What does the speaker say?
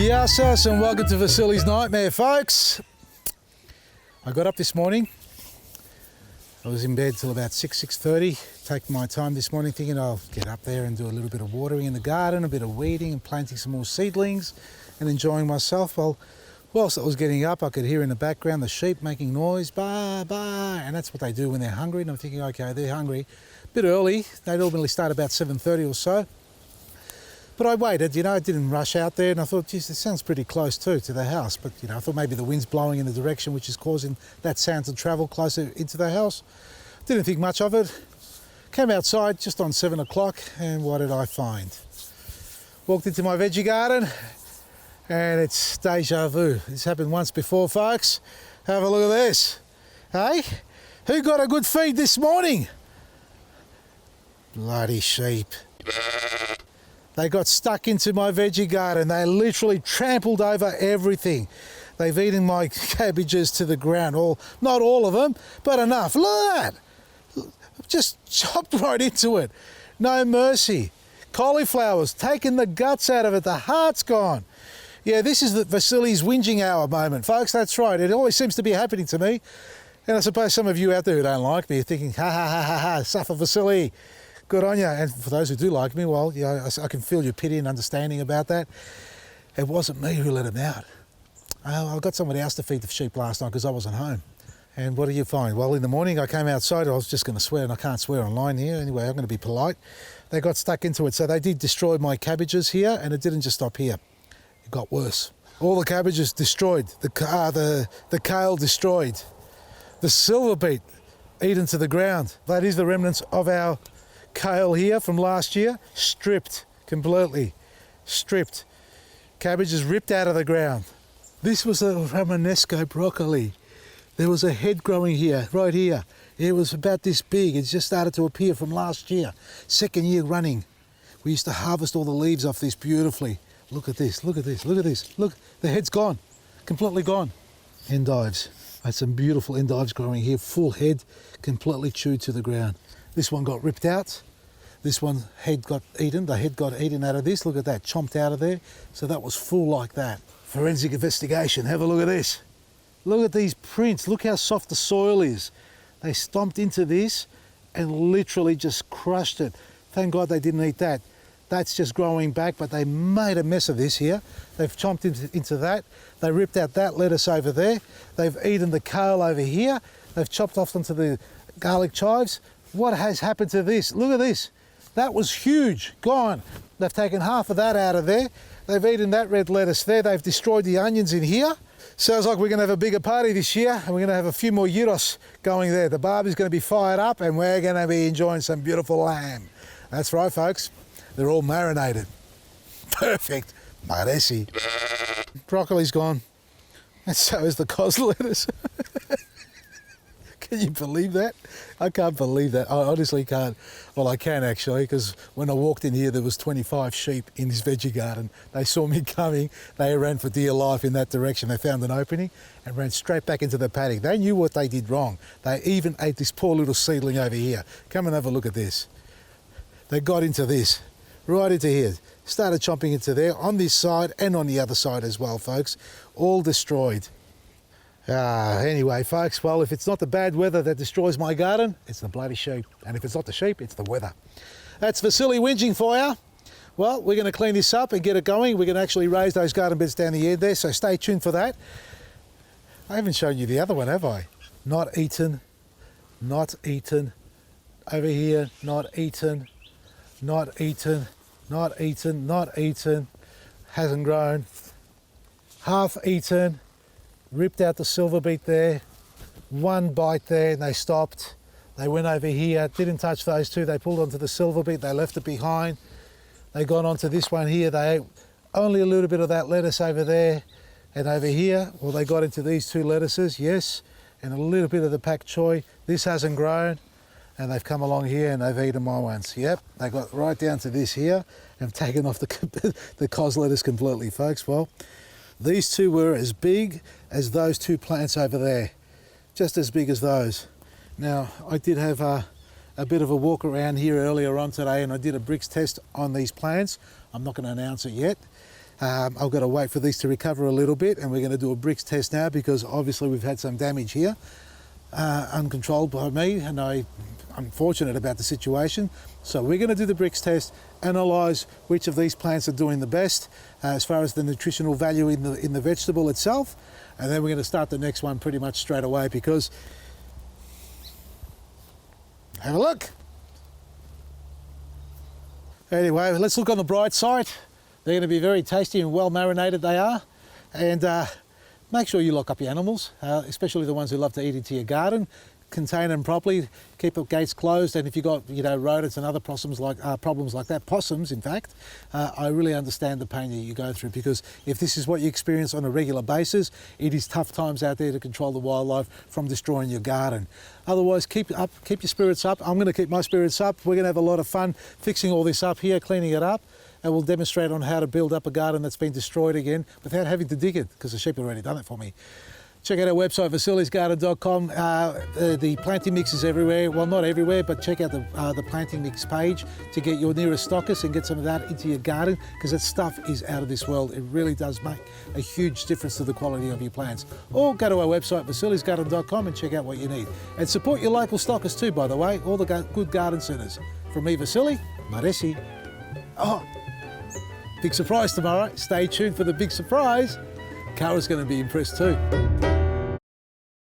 Yassas and welcome to Vasily's Nightmare, folks. I got up this morning. I was in bed till about 6:30. Taking my time this morning thinking I'll get up there and do a little bit of watering in the garden, a bit of weeding and planting some more seedlings and enjoying myself. Well, whilst I was getting up, I could hear in the background the sheep making noise, baa, baa, and that's what they do when they're hungry. And I'm thinking, okay, they're hungry. A bit early. They normally start about 7:30 or so. But I waited, I didn't rush out there, and I thought, geez, this sounds pretty close too to the house. But, I thought maybe the wind's blowing in the direction which is causing that sound to travel closer into the house. Didn't think much of it. Came outside just on 7 o'clock, and what did I find? Walked into my veggie garden, and it's deja vu. This happened once before, folks. Have a look at this. Hey, who got a good feed this morning? Bloody sheep. They got stuck into my veggie garden. They literally trampled over everything. They've eaten my cabbages to the ground. Not all of them, but enough. Look at that. Just chopped right into it. No mercy. Cauliflowers, taking the guts out of it. The heart's gone. Yeah, this is the Vasily's whinging hour moment, folks. That's right. It always seems to be happening to me. And I suppose some of you out there who don't like me are thinking, ha, ha, ha, ha, ha, suffer Vasily. Good on you. And for those who do like me, well, I can feel your pity and understanding about that. It wasn't me who let him out. I got somebody else to feed the sheep last night because I wasn't home. And what do you find? Well, in the morning I came outside. I was just going to swear, and I can't swear online here. Anyway, I'm going to be polite. They got stuck into it. So they did destroy my cabbages here, and it didn't just stop here. It got worse. All the cabbages destroyed. The kale destroyed. The silver beet eaten to the ground. That is the remnants of our kale here from last year, stripped completely, stripped. Cabbages ripped out of the ground. This was a Romanesco broccoli. There was a head growing here, right here. It was about this big. It just started to appear from last year, second year running. We used to harvest all the leaves off this beautifully. Look at this, look at this, look at this. Look, the head's gone, completely gone. Endives. I had some beautiful endives growing here, full head, completely chewed to the ground. This one got ripped out. This one head got eaten. The head got eaten out of this. Look at that, chomped out of there. So that was full like that. Forensic investigation. Have a look at this. Look at these prints. Look how soft the soil is. They stomped into this and literally just crushed it. Thank God they didn't eat that. That's just growing back, but they made a mess of this here. They've chomped into that. They ripped out that lettuce over there. They've eaten the kale over here. They've chopped off onto the garlic chives. What has happened to this? Look at this. That was huge, gone. They've taken half of that out of there. They've eaten that red lettuce there. They've destroyed the onions in here. Sounds like we're going to have a bigger party this year, and we're going to have a few more gyros going there. The barbie's going to be fired up, and we're going to be enjoying some beautiful lamb. That's right, folks. They're all marinated. Perfect. Maresi. Broccoli's gone. And so is the cos lettuce. Can you believe that? I can't believe that. I honestly can't. Well, I can actually, because when I walked in here, there was 25 sheep in this veggie garden. They saw me coming. They ran for dear life in that direction. They found an opening and ran straight back into the paddock. They knew what they did wrong. They even ate this poor little seedling over here. Come and have a look at this. They got into this, right into here. Started chomping into there, on this side and on the other side as well, folks. All destroyed. Anyway, folks, well, if it's not the bad weather that destroys my garden, it's the bloody sheep. And if it's not the sheep, it's the weather. That's Vasily whinging for you. Well, we're going to clean this up and get it going. We're going to actually raise those garden beds down the end there, so stay tuned for that. I haven't shown you the other one, have I? Not eaten, not eaten. Over here, not eaten, not eaten, not eaten, not eaten. Hasn't grown. Half eaten. Ripped out the silver beet there, one bite there, and they stopped. They went over here, didn't touch those two. They pulled onto the silver beet, they left it behind. They got onto this one here. They ate only a little bit of that lettuce over there. And over here, well, they got into these two lettuces, yes, and a little bit of the pak choi. This hasn't grown, and they've come along here and they've eaten my ones. Yep, they got right down to this here and taken off the cos lettuce completely, folks. Well, these two were as big as those two plants over there, just as big as those. Now, I did have a bit of a walk around here earlier on today, and I did a bricks test on these plants. I'm not going to announce it yet. I've got to wait for these to recover a little bit, and we're going to do a bricks test now because obviously we've had some damage here, uncontrolled by me, and I'm unfortunate about the situation. So we're going to do the bricks test, analyse which of these plants are doing the best as far as the nutritional value in the vegetable itself, and then we're going to start the next one pretty much straight away because, have a look. Anyway, let's look on the bright side. They're going to be very tasty and well marinated, they are. And make sure you lock up your animals, especially the ones who love to eat into your garden. Contain them properly, keep the gates closed, and if you've got rodents and other problems like that, possums in fact, I really understand the pain that you go through, because if this is what you experience on a regular basis, it is tough times out there to control the wildlife from destroying your garden. Otherwise, keep your spirits up. I'm going to keep my spirits up. We're going to have a lot of fun fixing all this up here, cleaning it up, and we'll demonstrate on how to build up a garden that's been destroyed again without having to dig it, because the sheep have already done it for me. Check out our website, vasilisgarden.com. The planting mix is everywhere. Well, not everywhere, but check out the planting mix page to get your nearest stockist and get some of that into your garden, because that stuff is out of this world. It really does make a huge difference to the quality of your plants. Or go to our website, vasilisgarden.com, and check out what you need. And support your local stockist too, by the way, all the good garden centres. From me, Vasili, Maresi. Oh, big surprise tomorrow. Stay tuned for the big surprise. Kara's going to be impressed too.